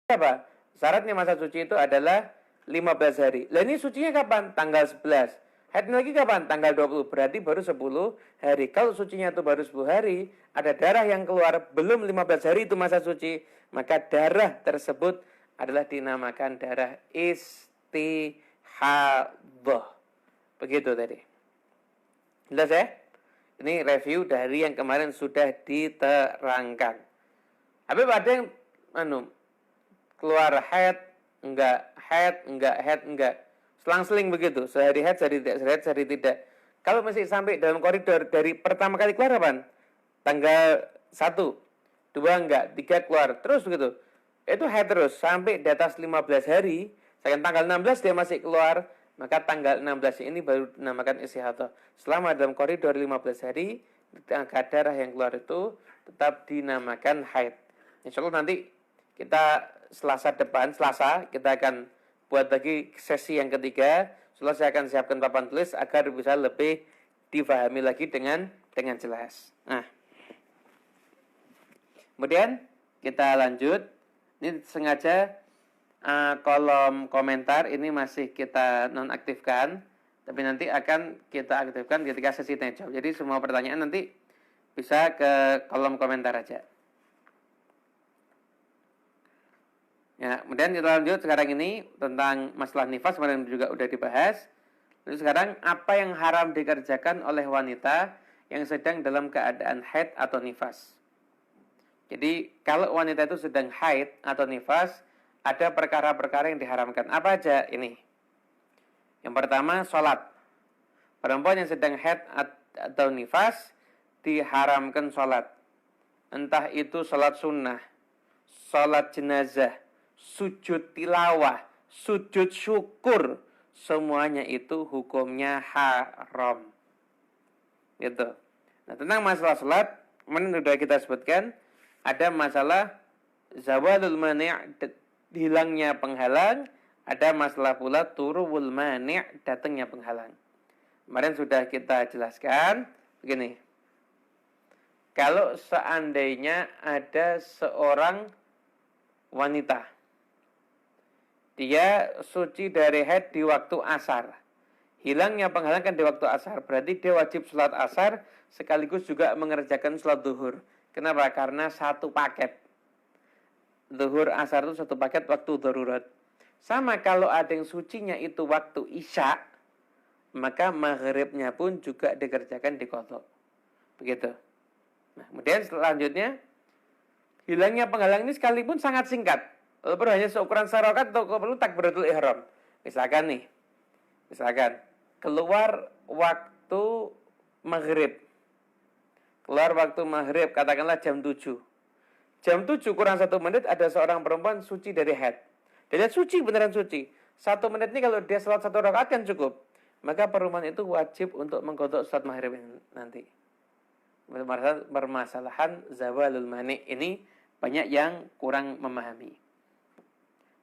apa? Syaratnya masa suci itu adalah 15 hari. Lah ini sucinya kapan? Tanggal 11. Haidnya lagi kapan? Tanggal 20. Berarti baru 10 hari. Kalau sucinya itu baru 10 hari, ada darah yang keluar belum 15 hari itu masa suci, maka darah tersebut adalah dinamakan darah istihadah. Begitu tadi. Jelas ya? Ini review dari yang kemarin sudah diterangkan. Habis ada yang keluar head, enggak, selang-seling begitu, sehari head, sehari tidak, sehari head, sehari tidak. Kalau masih sampai dalam koridor dari pertama kali keluar apa? Tanggal 1, 2 enggak, 3 keluar, terus begitu. Itu head terus sampai di atas 15 hari, sekarang tanggal 16 dia masih keluar, maka tanggal 16 ini baru dinamakan istihadah. Selama dalam koridor 15 hari, darah yang keluar itu tetap dinamakan haid. Insya Allah nanti kita Selasa kita akan buat lagi sesi yang ketiga. Setelah saya akan siapkan papan tulis agar bisa lebih difahami lagi dengan jelas. Nah, kemudian kita lanjut. Ini sengaja kolom komentar ini masih kita nonaktifkan, tapi nanti akan kita aktifkan ketika sesi tanya jawab. Jadi semua pertanyaan nanti bisa ke kolom komentar aja. Ya, kemudian kita lanjut sekarang ini tentang masalah nifas, kemarin juga udah dibahas. Lalu sekarang apa yang haram dikerjakan oleh wanita yang sedang dalam keadaan haid atau nifas? Jadi kalau wanita itu sedang haid atau nifas, ada perkara-perkara yang diharamkan. Apa aja ini? Yang pertama, sholat. Perempuan yang sedang haid atau nifas diharamkan sholat. Entah itu sholat sunnah, sholat jenazah, sujud tilawah, sujud syukur, semuanya itu hukumnya haram. Gitu. Nah, tentang masalah sholat, kemarin sudah kita sebutkan, ada masalah zawalul mani', hilangnya penghalang, ada masalah pula turuwul mani', datangnya penghalang. Kemarin sudah kita jelaskan begini. Kalau seandainya ada seorang wanita, dia suci dari haid di waktu asar, hilangnya penghalang kan di waktu asar, berarti dia wajib sholat asar sekaligus juga mengerjakan sholat duhur. Kenapa? Karena satu paket. Duhur asar itu satu paket waktu darurat. Sama kalau ada yang sucinya itu waktu isya, maka maghribnya pun juga dikerjakan di qadha. Begitu. Nah, kemudian selanjutnya, hilangnya penghalang ini sekalipun sangat singkat. Perlu hanya seukuran sarokat atau perlu takbiratul ihram. Misalkan keluar waktu maghrib. Keluar waktu maghrib, katakanlah jam 7. Jam 7 kurang 1 menit ada seorang perempuan suci dari haid. Dia suci, beneran suci. 1 menit ini kalau dia salat 1 rakaat kan cukup. Maka perempuan itu wajib untuk mengqadha salat maghrib nanti. Permasalahan zawalul mani ini banyak yang kurang memahami.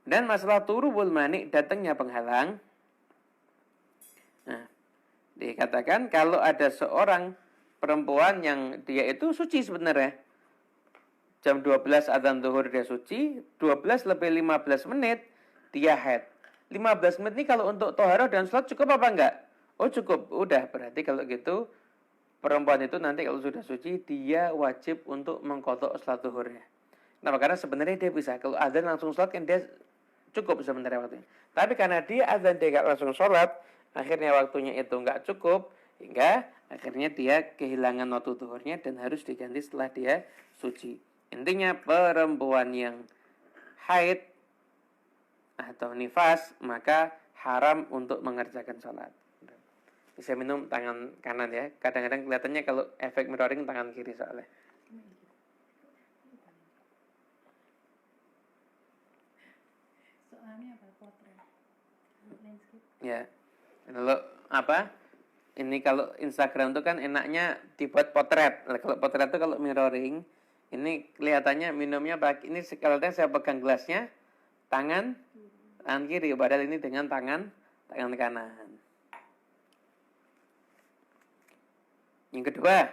Dan masalah turubul mani, datangnya penghalang. Nah, dikatakan kalau ada seorang perempuan yang dia itu suci sebenarnya. Jam 12 adzan zuhur dia suci, 12 lebih 15 menit dia haid. 15 menit ini kalau untuk toharoh dan sholat cukup apa enggak? Oh cukup, udah berarti kalau gitu perempuan itu nanti kalau sudah suci dia wajib untuk mengqadha sholat zuhurnya. Kenapa? Karena sebenarnya dia bisa, kalau adzan langsung sholat kan dia cukup sebenarnya waktunya. Tapi karena dia adzan dia enggak langsung sholat, akhirnya waktunya itu enggak cukup, hingga akhirnya dia kehilangan waktu zuhurnya dan harus diganti setelah dia suci. Intinya perempuan yang haid atau nifas maka haram untuk mengerjakan sholat. Bisa minum tangan kanan ya. Kadang-kadang kelihatannya kalau efek mirroring tangan kiri soalnya. Soalnya apa? Potret. Landscape. Ya. Lalu apa? Ini kalau Instagram itu kan enaknya dibuat potret. Nah, kalau potret itu kalau mirroring, ini kelihatannya minumnya pakai ini sekalian saya pegang gelasnya tangan kiri, padahal ini dengan tangan kanan. Yang kedua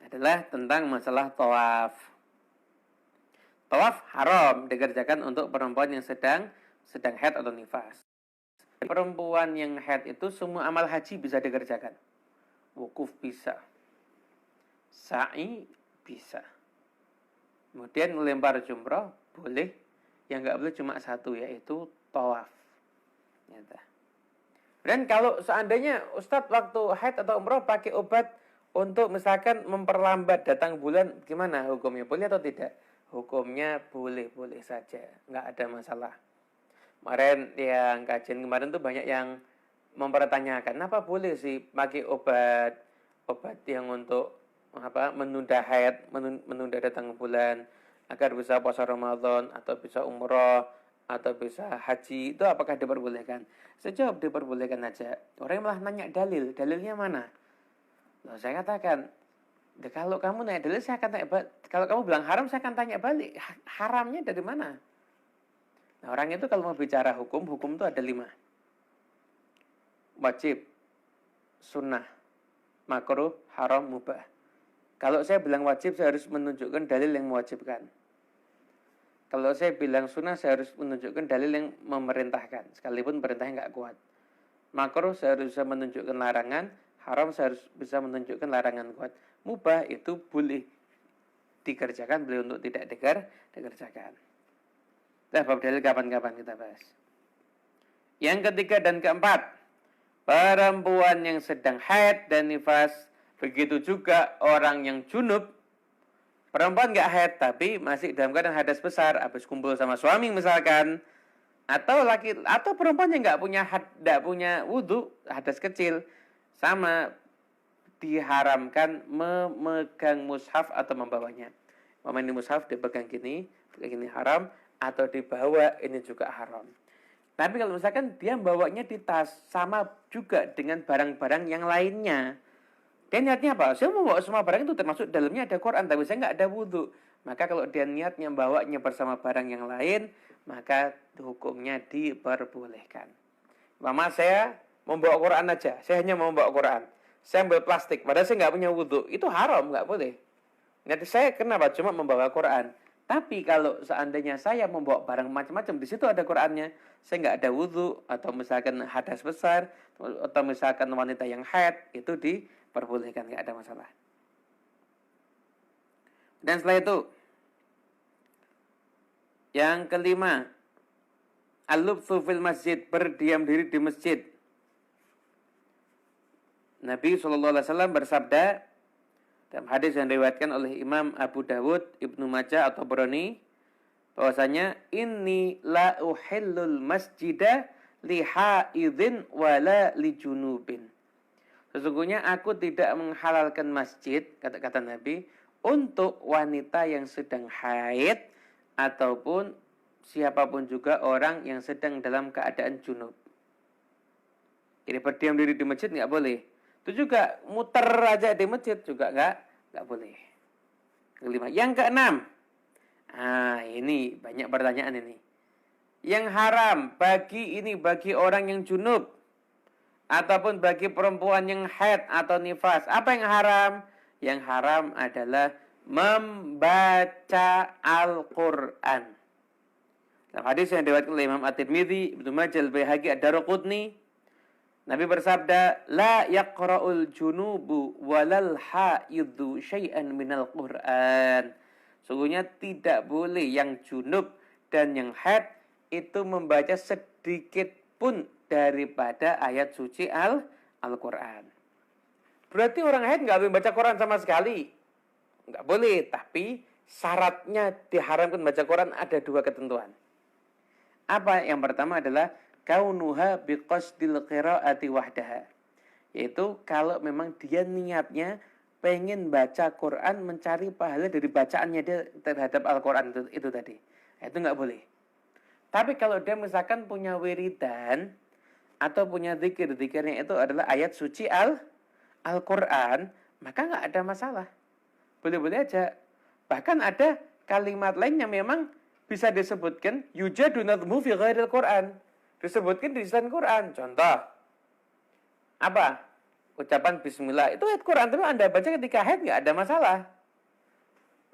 adalah tentang masalah tawaf. Tawaf haram dikerjakan untuk perempuan yang sedang haid atau nifas. Perempuan yang haid itu semua amal haji bisa dikerjakan. Wukuf bisa. Sa'i bisa. Kemudian melempar jumrah boleh. Yang nggak boleh cuma satu, yaitu tawaf. Dan kalau seandainya Ustadz waktu haid atau umrah pakai obat untuk misalkan memperlambat datang bulan, gimana hukumnya? Boleh atau tidak? Hukumnya boleh-boleh saja, nggak ada masalah. Kemarin yang kajian kemarin tuh banyak yang mempertanyakan, kenapa boleh sih pakai obat yang untuk menunda haid, menunda datang bulan agar bisa puasa Ramadan atau bisa umrah atau bisa haji, itu apakah diperbolehkan? Saya jawab diperbolehkan aja. Orang malah nanya dalilnya mana? Loh, saya katakan, kalau kamu nanya dalil, saya akan tanya balik. Kalau kamu bilang haram, saya akan tanya balik, haramnya dari mana? Nah, orang itu kalau mau bicara hukum itu ada 5. Wajib, sunnah, makruh, haram, mubah. Kalau saya bilang wajib, saya harus menunjukkan dalil yang mewajibkan. Kalau saya bilang sunnah, saya harus menunjukkan dalil yang memerintahkan, sekalipun perintahnya nggak kuat. Makruh, saya harus bisa menunjukkan larangan. Haram, saya harus bisa menunjukkan larangan kuat. Mubah itu boleh dikerjakan, boleh untuk tidak dikerjakan. Nah, bab dalil kapan-kapan kita bahas. Yang ketiga dan keempat, perempuan yang sedang haid dan nifas, begitu juga orang yang junub. Perempuan nggak haid tapi masih dalam keadaan hadas besar, habis kumpul sama suami misalkan, atau perempuan yang nggak punya wudhu, hadas kecil, sama diharamkan memegang mushaf atau membawanya. Memegang mushaf dipegang gini haram, atau dibawa ini juga haram. Tapi kalau misalkan dia membawanya di tas, sama juga dengan barang-barang yang lainnya. Dia niatnya apa? Saya mau bawa semua barang itu, termasuk dalamnya ada Quran, tapi saya nggak ada wudhu. Maka kalau dia niatnya bawanya bersama barang yang lain, maka hukumnya diperbolehkan. Mama, saya membawa Quran aja, saya hanya mau membawa Quran. Saya ambil plastik, padahal saya nggak punya wudhu. Itu haram, nggak boleh. Nanti saya kenapa? Cuma membawa Quran. Tapi kalau seandainya saya membawa barang macam-macam, di situ ada Qurannya, saya nggak ada wudhu, atau misalkan hadas besar, atau misalkan wanita yang haid, itu diperbolehkan, nggak ada masalah. Dan setelah itu, yang kelima, al-lubthu fil masjid, berdiam diri di masjid. Nabi SAW bersabda dalam hadis yang diriwayatkan oleh Imam Abu Dawud, Ibnu Majah atau Tabrani, bahwasanya inni la uhillul masjida li haidin wala li junubin. Sesungguhnya aku tidak menghalalkan masjid, kata Nabi, untuk wanita yang sedang haid ataupun siapapun juga orang yang sedang dalam keadaan junub. Jadi berdiam diri di masjid nggak boleh. Itu juga muter aja di masjid juga nggak boleh. Kelima. Yang keenam. Ini banyak pertanyaan ini. Yang haram bagi orang yang junub ataupun bagi perempuan yang haid atau nifas. Apa yang haram? Yang haram adalah membaca Al-Qur'an. Dalam hadis yang diriwayatkan oleh Imam At-Tirmidzi, Ibnu Majah, Al-Baihaqi, Ad-Daraqutni, Nabi bersabda, la yaqra'ul junubu walal haidhu syai'an minal Qur'an. Sungguhnya tidak boleh yang junub dan yang haid itu membaca sedikit pun daripada ayat suci Al-Qur'an. Berarti orang haid nggak boleh baca Quran sama sekali. Nggak boleh, tapi syaratnya diharamkan baca Quran ada 2 ketentuan. Apa? Yang pertama adalah kaunuha biqasdil qiraati wahdaha. Yaitu kalau memang dia niatnya pengen baca Quran, mencari pahala dari bacaannya dia terhadap Al-Quran itu tadi. Itu nggak boleh. Tapi kalau dia misalkan punya wiridan atau punya zikir-zikirnya itu adalah ayat suci Al-Quran, maka nggak ada masalah. Boleh-boleh aja. Bahkan ada kalimat lain yang memang bisa disebutkan yujadu nadhmu fi ghairil Quran. Disebutkan di selain Quran. Contoh. Apa? Ucapan bismillah. Itu ayat Quran, tapi Anda baca ketika haid nggak ada masalah.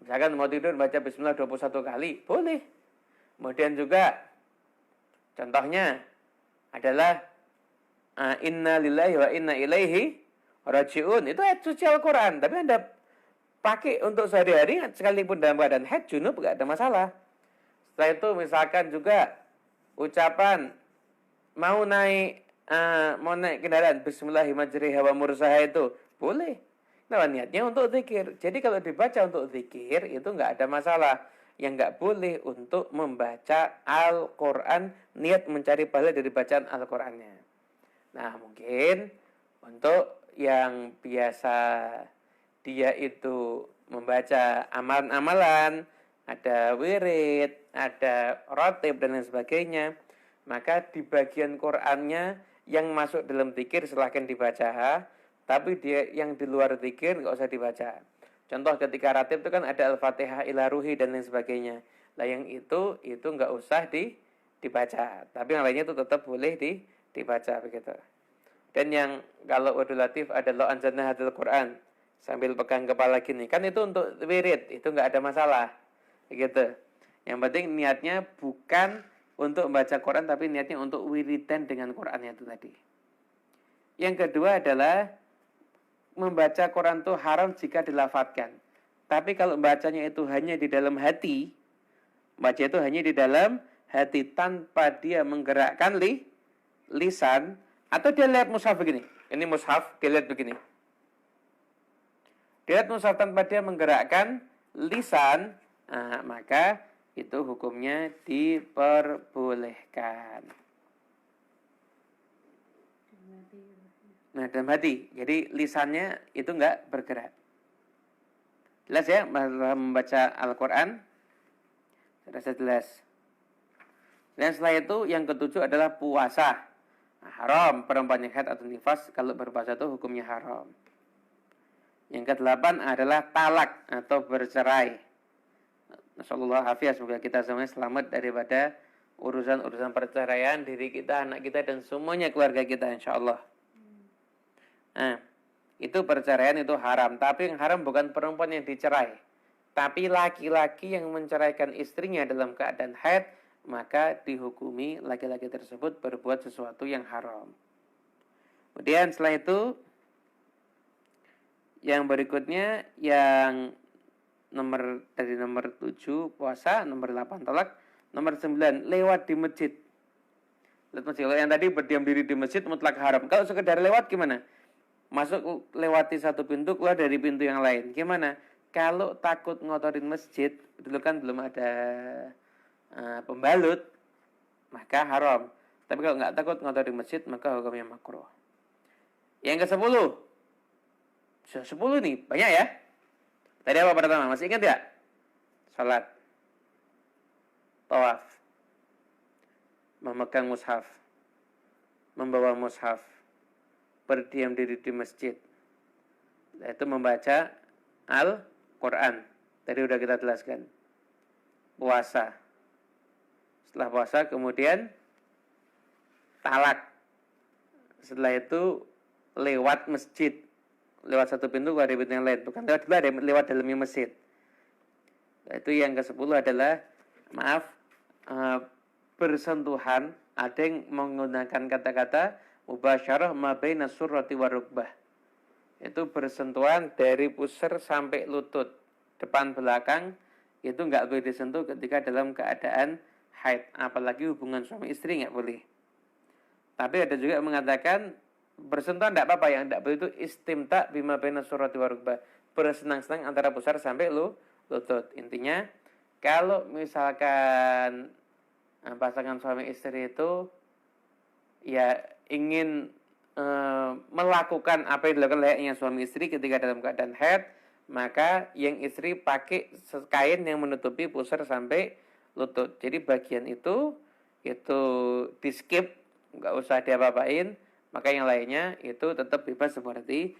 Misalkan mau tidur baca bismillah 21 kali, boleh. Kemudian juga contohnya adalah inna lillahi wa inna ilaihi raji'un. Itu ayat suci Al-Quran. Tapi Anda pakai untuk sehari-hari, sekalipun dalam keadaan haid, junub, gak ada masalah. Setelah itu misalkan juga ucapan mau naik kendaraan, bismillahirrahmanirrahim wa mursaha itu, boleh. Nah, niatnya untuk zikir. Jadi kalau dibaca untuk zikir, itu nggak ada masalah. Yang nggak boleh untuk membaca Al-Quran, niat mencari pahala dari bacaan Al-Qurannya. Nah, mungkin untuk yang biasa dia itu membaca amalan-amalan, ada wirid, ada rotib, dan lain sebagainya, maka di bagian Qur'annya yang masuk dalam zikir silahkan dibaca, tapi dia yang di luar zikir nggak usah dibaca. Contoh ketika ratib itu kan ada Al-Fatihah ila ruhi dan lain sebagainya. Nah yang itu nggak usah dibaca, tapi yang lainnya itu tetap boleh dibaca begitu. Dan yang kalau wadul latif ada lo anzalna hadzal Qur'an sambil pegang kepala gini, kan itu untuk wirid, itu nggak ada masalah begitu. Yang penting niatnya bukan untuk membaca Quran, tapi niatnya untuk wiridan dengan Qurannya itu tadi. Yang kedua adalah membaca Quran itu haram jika dilafadzkan. Tapi kalau bacanya itu hanya di dalam hati, baca itu hanya di dalam hati tanpa dia menggerakkan lisan, atau dia lihat mushaf begini. Ini mushaf, dia lihat begini. Dia lihat mushaf tanpa dia menggerakkan lisan, maka itu hukumnya diperbolehkan. Nah, dalam hati. Jadi lisannya itu enggak bergerak. Jelas ya, membaca Al-Quran. Rasa jelas. Dan setelah itu yang ketujuh adalah puasa. Haram perempuan yang haid atau nifas kalau berpuasa itu hukumnya haram. Yang kedelapan adalah talak atau bercerai. Nasallallahu alaihi, semoga kita semuanya selamat daripada urusan-urusan perceraian diri kita, anak kita, dan semuanya keluarga kita insyaallah. Nah, itu perceraian itu haram. Tapi yang haram bukan perempuan yang dicerai, tapi laki-laki yang menceraikan istrinya dalam keadaan haid, maka dihukumi laki-laki tersebut berbuat sesuatu yang haram. Kemudian setelah itu yang berikutnya, yang dari nomor 7 puasa, nomor 8 talak, nomor 9 lewat di masjid. Kalau yang tadi berdiam diri di masjid mutlak haram. Kalau sekedar lewat gimana? Masuk lewati satu pintu, keluar dari pintu yang lain. Gimana? Kalau takut ngotorin masjid, dulu kan belum ada pembalut, maka haram. Tapi kalau nggak takut ngotorin masjid, maka hukumnya makruh. Yang ke-10. Sudah 10 nih, banyak ya. Tadi apa pertama? Masih ingat ya? Salat, tawaf, memegang mushaf, membawa mushaf, berdiam diri di masjid, yaitu membaca Al-Quran. Tadi udah kita jelaskan. Puasa. Setelah puasa kemudian talak. Setelah itu lewat masjid. Lewat satu pintu keluar dari pintu yang lain. Bukan lewat dalamnya masjid. Itu yang ke-10 adalah bersentuhan. Ada yang menggunakan kata-kata mubasyarah ma baina surrati wa rukbah. Itu bersentuhan dari pusar sampai lutut, depan belakang, itu enggak boleh disentuh ketika dalam keadaan haid, apalagi hubungan suami istri enggak boleh. Tapi ada juga yang mengatakan bersentuhan enggak apa-apa, yang enggak boleh itu istimta bima baina surrati wa rukbah, bersenang-senang antara pusar sampai lutut. Intinya kalau misalkan pasangan suami istri itu ya ingin melakukan apa yang dilakukan layaknya suami istri ketika dalam keadaan haid, maka yang istri pakai kain yang menutupi pusar sampai lutut. Jadi bagian itu di skip, nggak usah diapa-apain, maka yang lainnya itu tetap bebas seperti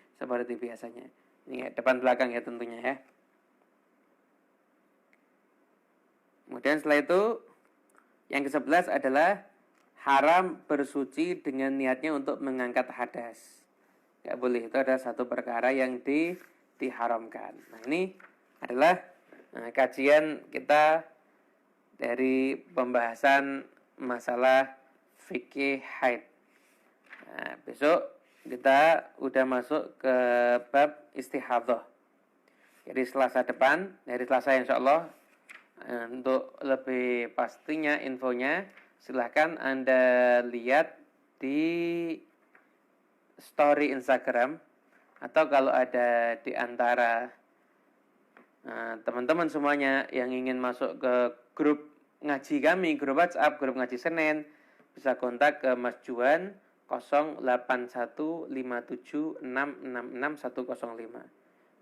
biasanya. Ini depan belakang ya tentunya ya. Kemudian setelah itu yang ke-11 adalah haram bersuci dengan niatnya untuk mengangkat hadas. Gak boleh, itu ada satu perkara yang diharamkan. Nah ini adalah Nah, kajian kita dari pembahasan masalah fikih haid. Nah, besok kita udah masuk ke bab istihadhah. Jadi Selasa depan, dari Selasa insya Allah, untuk lebih pastinya infonya silahkan Anda lihat di story Instagram, atau kalau ada di antara teman-teman semuanya yang ingin masuk ke grup ngaji kami, grup WhatsApp, grup ngaji Senin, bisa kontak ke Mas Juan 081576666105.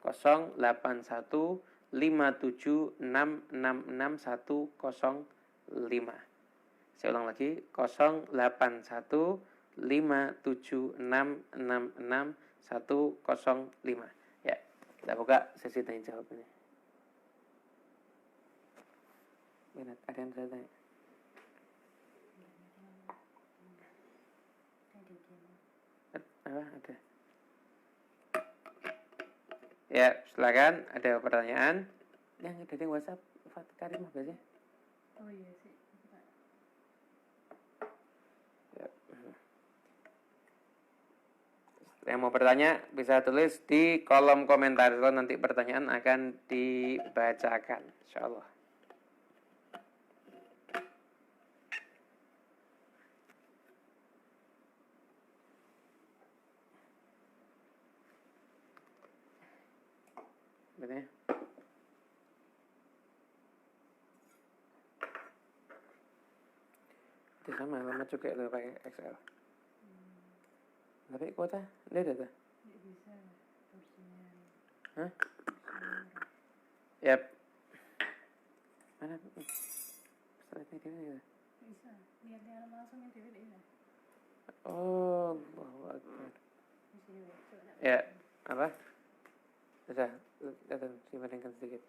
081576666105. Saya ulang lagi, 081576666105. Ya, kita buka sesi tanya jawab ini. Benar, ada yang bisa tanya? Apa? Ada. Ya, silakan. Ada pertanyaan? Yang dari WhatsApp, Fatih Karimah biasanya. Oh iya sih. Ya. Yang mau bertanya bisa tulis di kolom komentar. Nanti pertanyaan akan dibacakan, insyaallah. Betul. Itu sama, lama juga lo pakai XL. Tapi kuota, dia ada tuh. Nggak bisa porsinya. Hah? Yap. Mana? Slide-nya di mana gitu? Bisa. Lihat langsung yang DVD ya. Oh, Allahu Akbar. Di sini coba. Ya, apa? Bisa, datang dibandingkan sedikit.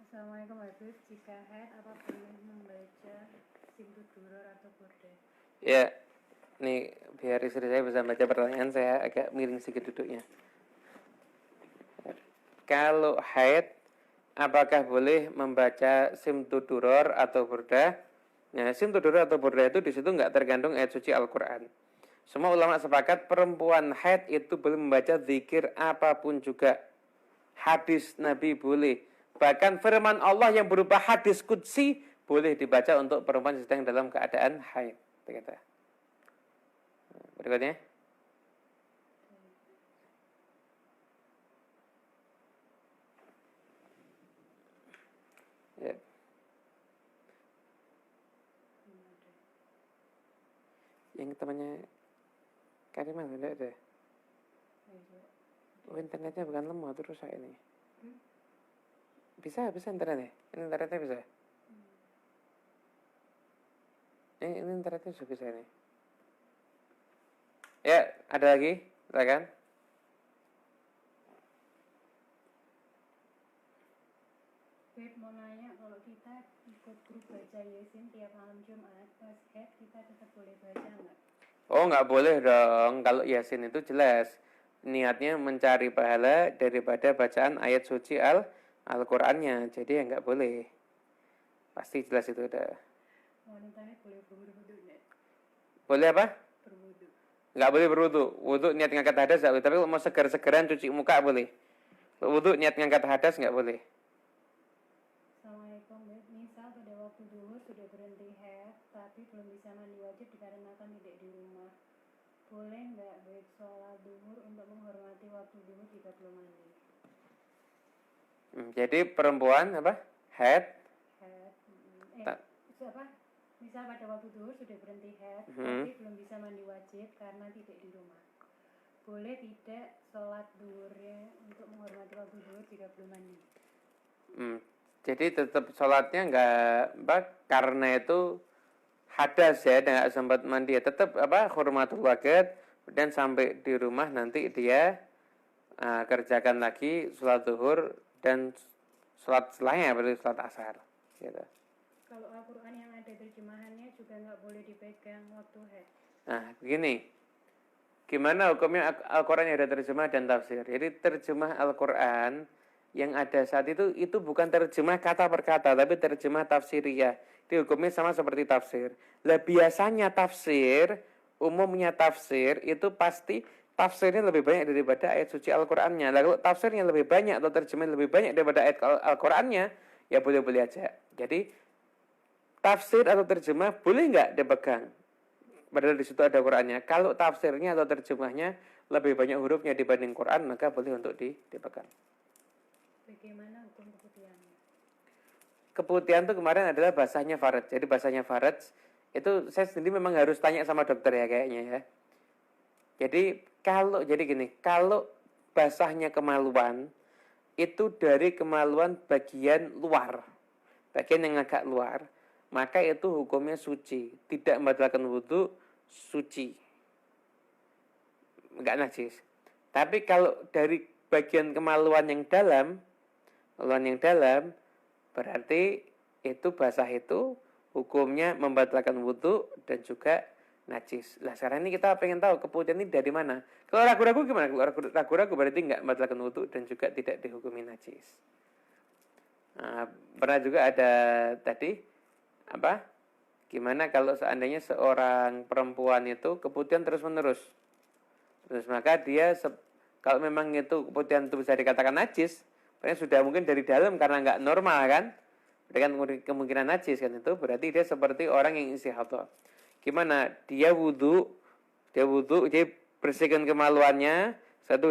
Assalamualaikum Habib. Jika haid apa boleh membaca Simtud Duror atau Burde? Ya, nih biar istri saya bisa baca pertanyaan, saya agak miring sedikit duduknya. Kalau haid, apakah boleh membaca Simtud Duror atau Burdah? Nah, Simtud Duror atau Burdah itu di situ nggak tergantung ayat suci Al-Quran. Semua ulama sepakat perempuan haid itu boleh membaca zikir apapun juga. Hadis Nabi boleh. Bahkan firman Allah yang berupa hadis qudsi boleh dibaca untuk perempuan yang sedang dalam keadaan haid. Berkata. Berikutnya. Ya. Yang temannya Karimah tidak ada. Oh, internetnya bukan lemah, terus rusak ini. Bisa internetnya. Ini internetnya bisa. Ini internetnya sudah bisa ini. Ya, ada lagi? Silakan. Beb mau nanya, kalau kita ikut grup baca Yasin tiap malam Jumat pas haid kita tetap boleh baca nggak? Oh, nggak boleh dong. Kalau Yasin itu jelas niatnya mencari pahala daripada bacaan ayat suci Al-Qur'annya. Jadi ya nggak boleh. Pasti jelas itu udah. Wanitanya boleh berwudu nggak? Boleh apa? Berwudu. Nggak boleh berwudu. Wudu niat ngangkat hadas nggak boleh. Tapi kalau mau segar-segaran cuci muka boleh. Wudu niat ngangkat hadas nggak boleh. Assalamualaikum Beb. Misal pada waktu duhur sudah berhenti haid tapi belum bisa mandi wajib dikarenakan tidak di rumah. Boleh nggak Beb sholat duhur untuk menghormati waktu duhur jika belum mandi? Jadi perempuan apa? Haid. Apa? Misal pada waktu duhur sudah berhenti haid tapi belum bisa mandi wajib karena tidak di rumah. Boleh tidak sholat duhurnya untuk menghormati waktu duhur jika belum mandi? Jadi tetap sholatnya nggak karena itu hadas ya, nggak sempat mandi ya, tetap hormatul waqt, dan sampai di rumah nanti dia kerjakan lagi sholat zuhur dan sholat setelahnya berarti sholat asar gitu. Kalau Al-Quran yang ada terjemahannya juga nggak boleh dipegang waktu haid. Nah begini, gimana hukumnya Al-Quran yang ada terjemah dan tafsir? Jadi terjemah Al-Quran yang ada saat itu bukan terjemah kata per kata, tapi terjemah tafsiriyah. Itu hukumnya sama seperti tafsir. Lah biasanya tafsir, umumnya tafsir itu pasti tafsirnya lebih banyak daripada ayat suci Al-Qur'annya. Lah kalau tafsirnya lebih banyak atau terjemahnya lebih banyak daripada ayat Al-Qur'annya, ya boleh-boleh aja. Jadi tafsir atau terjemah boleh nggak dipegang? Padahal di situ ada Qur'annya. Kalau tafsirnya atau terjemahnya lebih banyak hurufnya dibanding Qur'an, maka boleh untuk dipegang. Bagaimana hukum keputihannya? Keputihan itu kemarin adalah bahasanya Faraj. Jadi bahasanya Faraj itu saya sendiri memang harus tanya sama dokter ya kayaknya ya. Jadi kalau basahnya kemaluan itu dari kemaluan bagian luar, bagian yang agak luar, maka itu hukumnya suci, tidak membatalkan wudhu, suci, enggak najis. Tapi kalau dari bagian kemaluan yang dalam, berarti itu basah itu hukumnya membatalkan wudhu dan juga najis. Lah sekarang ini kita pengen tahu keputihan ini dari mana. Kalau ragu-ragu gimana? Kalau ragu-ragu berarti enggak membatalkan wudhu dan juga tidak dihukumi najis. Nah, pernah juga ada tadi gimana kalau seandainya seorang perempuan itu keputihan terus-menerus. Terus maka dia kalau memang itu keputihan itu bisa dikatakan najis, sudah mungkin dari dalam karena nggak normal kan, dengan kemungkinan najis kan, itu berarti dia seperti orang yang istihadah. Gimana? Dia wudhu, dia bersihkan kemaluannya,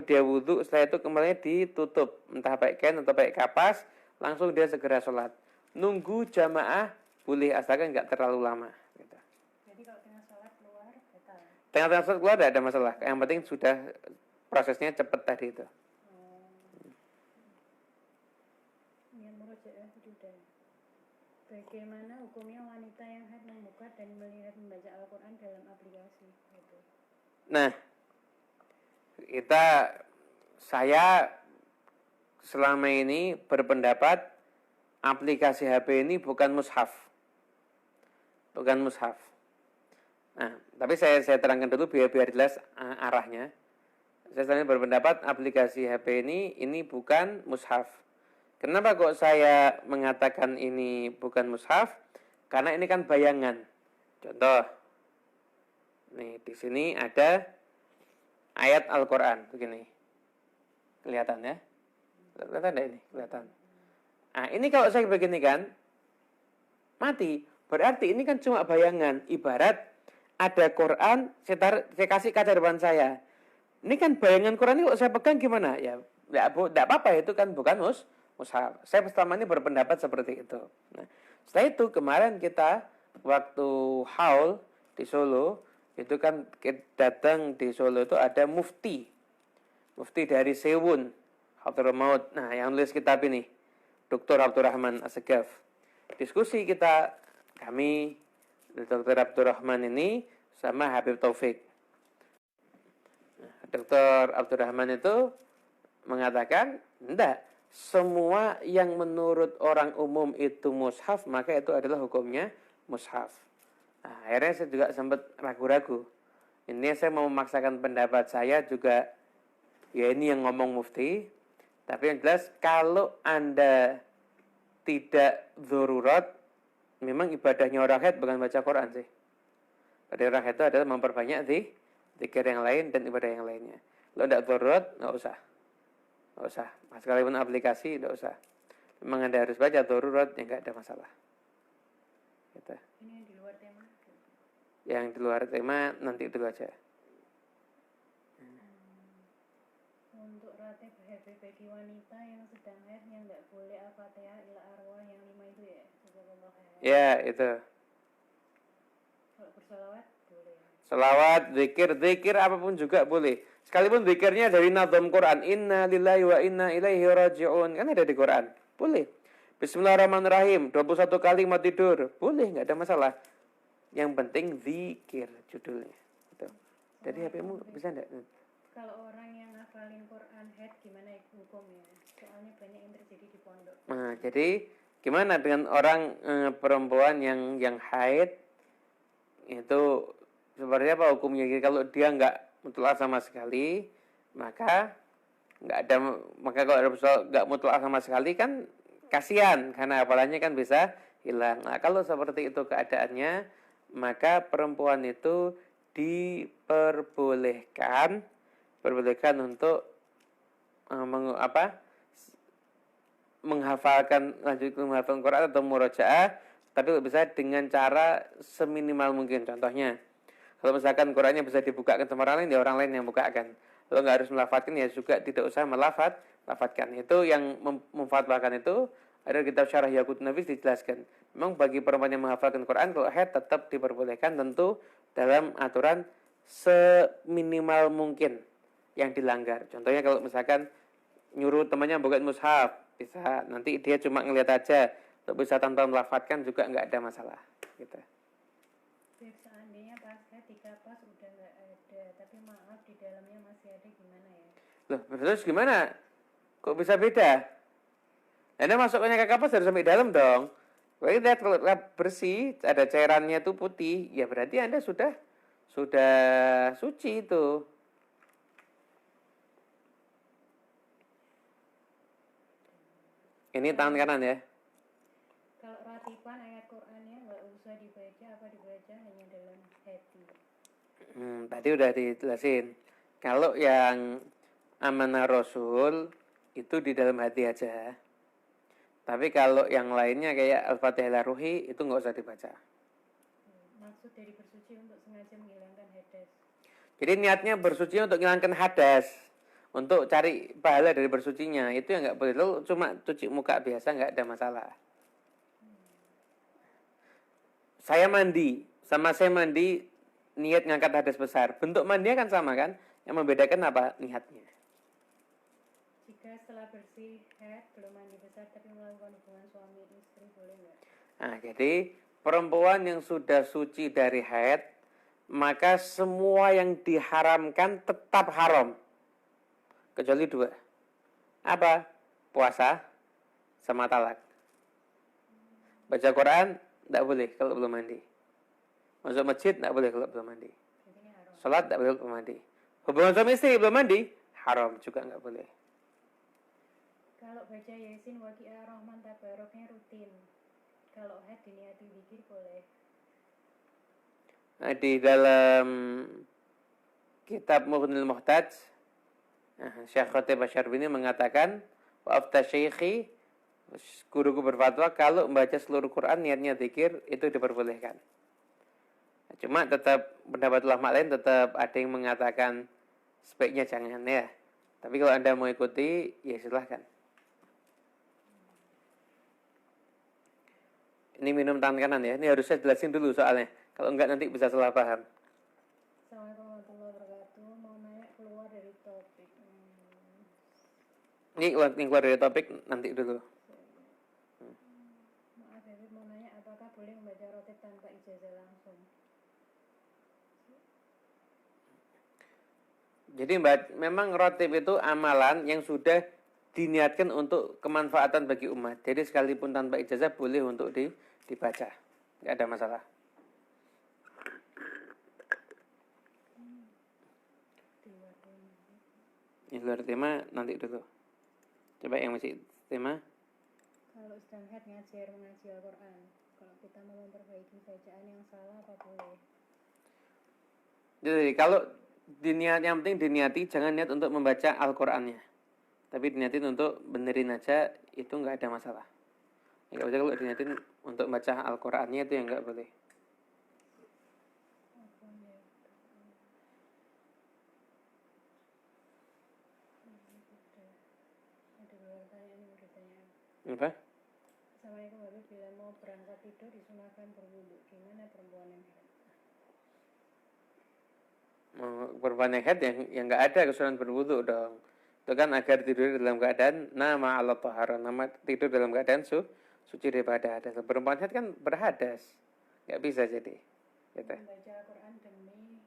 dia wudhu, setelah itu kemaluannya ditutup, entah pakai kain atau pakai kapas, langsung dia segera sholat. Nunggu jamaah boleh asalkan nggak terlalu lama. Gitu. Jadi kalau tengah sholat keluar batal. Tengah sholat keluar tidak ada masalah. Yang penting sudah prosesnya cepat tadi itu. Yang menurut saya sudah. Bagaimana hukumnya wanita yang haid membuka dan melihat membaca Al-Quran dalam aplikasi? Gitu. Nah, saya selama ini berpendapat aplikasi HP ini bukan mushaf. Bukan mushaf. Nah, tapi saya terangkan dulu biar jelas arahnya. Saya selalu berpendapat aplikasi HP ini bukan mushaf. Kenapa kok saya mengatakan ini bukan mushaf? Karena ini kan bayangan. Contoh. Nih, di sini ada ayat Al-Qur'an begini. Kelihatan ya? Kelihatan enggak ini? Kelihatan. Nah, ini kalau saya beginikan mati. Berarti ini kan cuma bayangan. Ibarat ada Quran, saya kasih kaca depan saya. Ini kan bayangan Quran ini kalau saya pegang gimana? Ya, enggak apa-apa, itu kan bukan mushaf. Saya selama ini berpendapat seperti itu. Nah, setelah itu kemarin kita waktu haul di Solo, itu kan datang di Solo itu ada mufti dari Sewun, Hadramaut Maut. Nah, yang nulis kitab ini Dr. Abdurrahman Assegaf. Diskusi kami Dr. Abdurrahman ini sama Habib Taufik. Dr. Abdurrahman itu mengatakan, enggak, semua yang menurut orang umum itu mushaf, maka itu adalah hukumnya mushaf. Nah, akhirnya saya juga sempat ragu-ragu. Ini saya mau memaksakan pendapat saya juga, ya ini yang ngomong mufti. Tapi yang jelas, kalau Anda tidak darurat, memang ibadahnya orang haid bukan baca Quran sih. Pada orang haid itu adalah memperbanyak zikir yang lain dan ibadah yang lainnya. Kalau tidak darurat, nggak usah. Sekalipun aplikasi, nggak usah. Memang Anda harus baca darurat, ya nggak ada masalah. Gitu. Ini yang di luar tema. Yang di luar tema nanti dulu aja. Untuk ratib haid bagi wanita yang sedang haid yang tidak boleh al-fatihah ila arwah yang 5 itu ya. Ya, itu. Kalau bersolawat boleh. Selawat, zikir apapun juga boleh. Sekalipun zikirnya dari nazam Quran, inna lillahi wa inna ilaihi raji'un, kan ada di Quran. Boleh. Bismillahirrahmanirrahim, 21 kali mau tidur. Boleh, enggak ada masalah. Yang penting zikir judulnya. Gitu. Jadi HP-mu bisa enggak? Kalau orang yang ngafalin Quran haid gimana hukumnya? Soalnya banyak yang terjadi di pondok. Nah, jadi gimana dengan orang perempuan yang haid? Itu seperti apa hukumnya? Kalau dia enggak mutlak sama sekali, maka nggak ada, maka kalau ada soal nggak mutlak sama sekali kan kasihan karena hafalannya kan bisa hilang. Nah, kalau seperti itu keadaannya, maka perempuan itu diperbolehkan untuk menghafalkan Quran atau murojaah, tapi bisa dengan cara seminimal mungkin. Contohnya, kalau misalkan Qurannya bisa dibukakan sama orang lain, ya orang lain yang bukakan. Kalau nggak harus melafatkan, ya juga tidak usah melafatkan. Itu yang memfatwakan itu ada kitab Syarah Yaqut Nafis dijelaskan. Memang bagi perempuan yang menghafalkan Quran, kalau haid tetap diperbolehkan, tentu dalam aturan seminimal mungkin yang dilanggar. Contohnya kalau misalkan nyuruh temannya bukain mushaf, bisa, nanti dia cuma ngeliat aja, bisa tanpa melafatkan juga nggak ada masalah gitu. Seandainya pas ketika pas udah nggak ada, tapi maaf di dalamnya masih ada, gimana ya? Loh, terus gimana? Kok bisa beda? Anda masuknya ke kapas harus sampai dalam dong. Kalau lihat kalau bersih, ada cairannya itu putih, ya berarti Anda sudah suci itu. Ini tangan kanan ya. Kalau ratiban ayat Qur'annya nggak usah dibaca, apa dibaca hanya dalam hati. Tadi udah dijelasin. Kalau yang amanah Rasul itu di dalam hati aja. Tapi kalau yang lainnya kayak Al-Fatihah Ruhi itu nggak usah dibaca. Maksud dari bersuci untuk sengaja menghilangkan hadas. Jadi niatnya bersuci untuk menghilangkan hadas, untuk cari pahala dari bersucinya, itu yang nggak boleh. Lalu cuma cuci muka biasa nggak ada masalah. Saya mandi, sama saya mandi niat ngangkat hadas besar. Bentuk mandi kan sama kan? Yang membedakan apa? Niatnya. Jika setelah bersih haid belum mandi besar tapi melakukan hubungan suami istri, boleh nggak? Nah, jadi perempuan yang sudah suci dari haid, maka semua yang diharamkan tetap haram. Kecuali dua. Apa? Puasa sama talak. Baca Quran tidak boleh kalau belum mandi. Masuk masjid tidak boleh kalau belum mandi. Salat tidak boleh kalau belum mandi. Hubungan suami istri belum mandi, haram juga nggak boleh. Kalau baca Yasin, Waqiah, Rahman, Tabaroknya rutin. Kalau haid diniati zikir boleh. Nah, di dalam kitab Mughnil Muhtaj, Syekh Khatib Asy'arbini mengatakan, wa afta syekhi, guruku berfatwa kalau membaca seluruh Quran niatnya zikir itu diperbolehkan. Cuma tetap pendapat ulama lain tetap ada yang mengatakan sebaiknya jangan ya. Tapi kalau Anda mau ikuti, ya silahkan. Ini minum tangan kanan ya. Ini harus saya jelasin dulu soalnya. Kalau enggak nanti bisa salah paham. Assalamualaikum warahmatullahi wabarakatuh. Mau nanya keluar dari topik. Ini keluar dari topik nanti dulu. Maaf Habib, mau nanya apakah boleh membaca rotib tanpa ijazah langsung? Jadi memang rotib itu amalan yang sudah diniatkan untuk kemanfaatan bagi umat. Jadi sekalipun tanpa ijazah boleh untuk dibaca. Nggak ada masalah. Ini luar tema nanti dulu. Coba yang masih tema. Kalau sedang haid mengaji Al-Quran, kalau kita mau memperbaiki bacaan yang salah apa boleh? Jadi kalau yang penting diniati, jangan niat untuk membaca Al-Qurannya. Tapi diniatin untuk benerin aja, itu nggak ada masalah. Nggak bisa kalau diniatin untuk baca Al-Qurannya itu yang nggak boleh. Apa? Assalamualaikum Habib, bila mau berangkat tidur disunahkan berwudu. Gimana perempuan yang haid? Perempuan yang haid yang nggak ada kesunahan berwudu dong. Itu kan agar tidur dalam keadaan nama Allah tahara, nama tidur dalam keadaan suci daripada hadas. Perempuan haid kan berhadas, nggak bisa jadi. Gitu. Membaca Al-Quran demi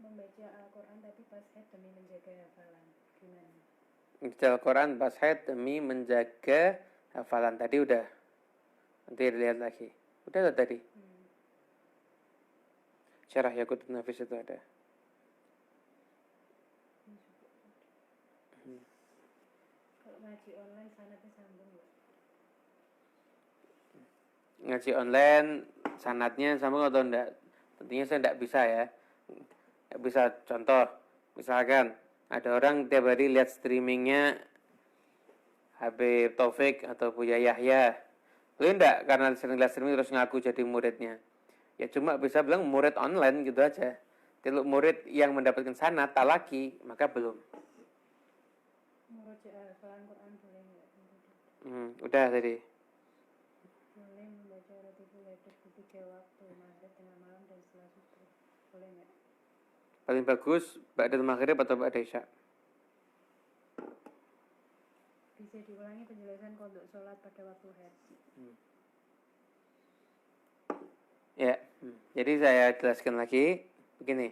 membaca Al-Quran tapi pas haid demi menjaga hafalan. Gimana? Membaca Al-Quran pas haid demi menjaga hafalan. Tadi udah. Nanti lihat lagi. Udah tadi. Syarah Yaqut Nafis itu ada. ngaji online sanatnya sambung nggak? Ngaji online sanatnya sambung atau enggak? Tentunya saya enggak bisa ya. Enggak bisa. Contoh, misalkan ada orang tiap hari lihat streamingnya Habib Taufik atau Buya Yahya. Boleh enggak karena sering lihat streaming terus ngaku jadi muridnya? Ya cuma bisa bilang murid online gitu aja. Kalau murid yang mendapatkan sanad talaki, maka belum. Murojaah hafalan Quran boleh nggak? Udah tadi. Boleh membaca Ratibul Haidar di 3 waktu, maghrib, tengah malam, dan setelah subuh. Boleh nggak? Paling bagus ba'dal maghrib atau ba'da isya. Bisa diulangi penjelasan qodok sholat pada waktu haid. Ya, jadi saya jelaskan lagi. Begini,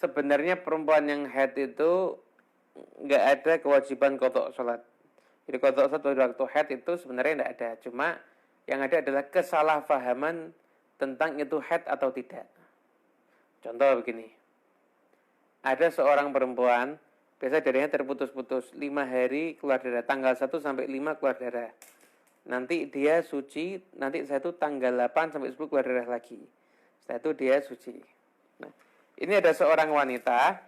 sebenarnya perempuan yang haid itu nggak ada kewajiban qodok sholat. Jadi qodok sholat pada waktu haid itu sebenarnya nggak ada. Cuma yang ada adalah kesalahpahaman tentang itu haid atau tidak. Contoh begini, ada seorang perempuan, biasa darahnya terputus-putus, 5 hari keluar darah, tanggal 1 sampai 5 keluar darah. Nanti dia suci, nanti setelah itu tanggal 8 sampai 10 keluar darah lagi. Setelah itu dia suci. Nah, ini ada seorang wanita,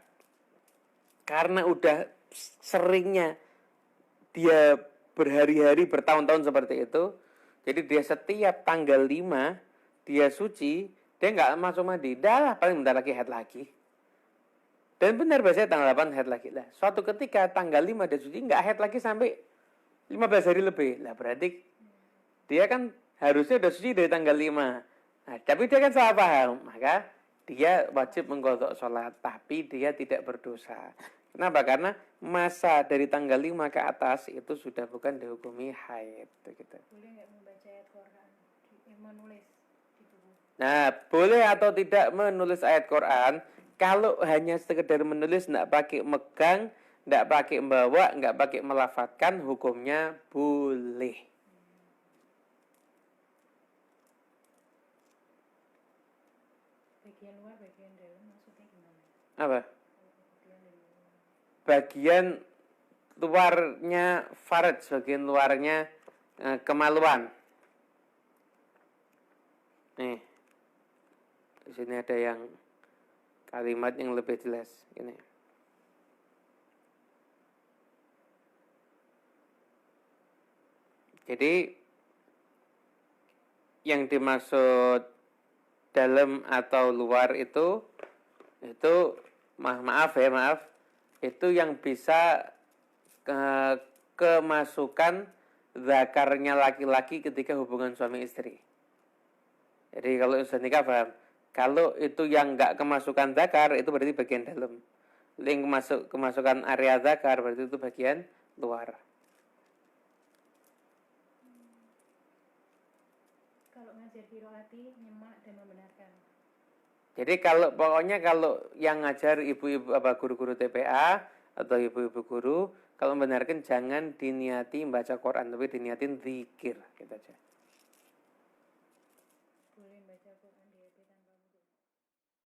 karena udah seringnya dia berhari-hari, bertahun-tahun seperti itu, jadi dia setiap tanggal 5, dia suci, dia nggak masuk mandi. Dah, paling bentar lagi haid lagi. Dan benar biasanya tanggal 8 haid lagi. Lah, suatu ketika tanggal 5 dia suci, nggak haid lagi sampai 15 hari lebih. Lah berarti dia kan harusnya udah suci dari tanggal 5. Nah, tapi dia kan salah paham. Maka dia wajib mengqadha sholat. Tapi dia tidak berdosa. Kenapa? Karena masa dari tanggal 5 ke atas itu sudah bukan dihukumi haid. Gitu. Boleh nggak membaca ayat Quran? Menulis di tubuh. Nah, boleh atau tidak menulis ayat Quran. Kalau hanya sekedar menulis, nggak pakai megang, nggak pakai membawa, nggak pakai melafadzkan, hukumnya boleh. Bagian luar, bagian dalam maksudnya gimana? Apa? Bagian dari luar. Bagian luarnya faraj, bagian luarnya kemaluan. Nih, di sini ada yang kalimat yang lebih jelas. Ini. Jadi yang dimaksud dalam atau luar itu maaf, itu yang bisa kemasukan zakarnya laki-laki ketika hubungan suami istri. Jadi kalau sudah nikah paham, kalau itu yang nggak kemasukan zakar itu berarti bagian dalam. Yang kemasukan area zakar berarti itu bagian luar. Kalau ngajar qiraati, nyemak dan membenarkan. Jadi pokoknya kalau yang ngajar ibu-ibu guru-guru TPA atau ibu-ibu guru, kalau membenarkan jangan diniati membaca Quran, tapi diniatin zikir gitu aja.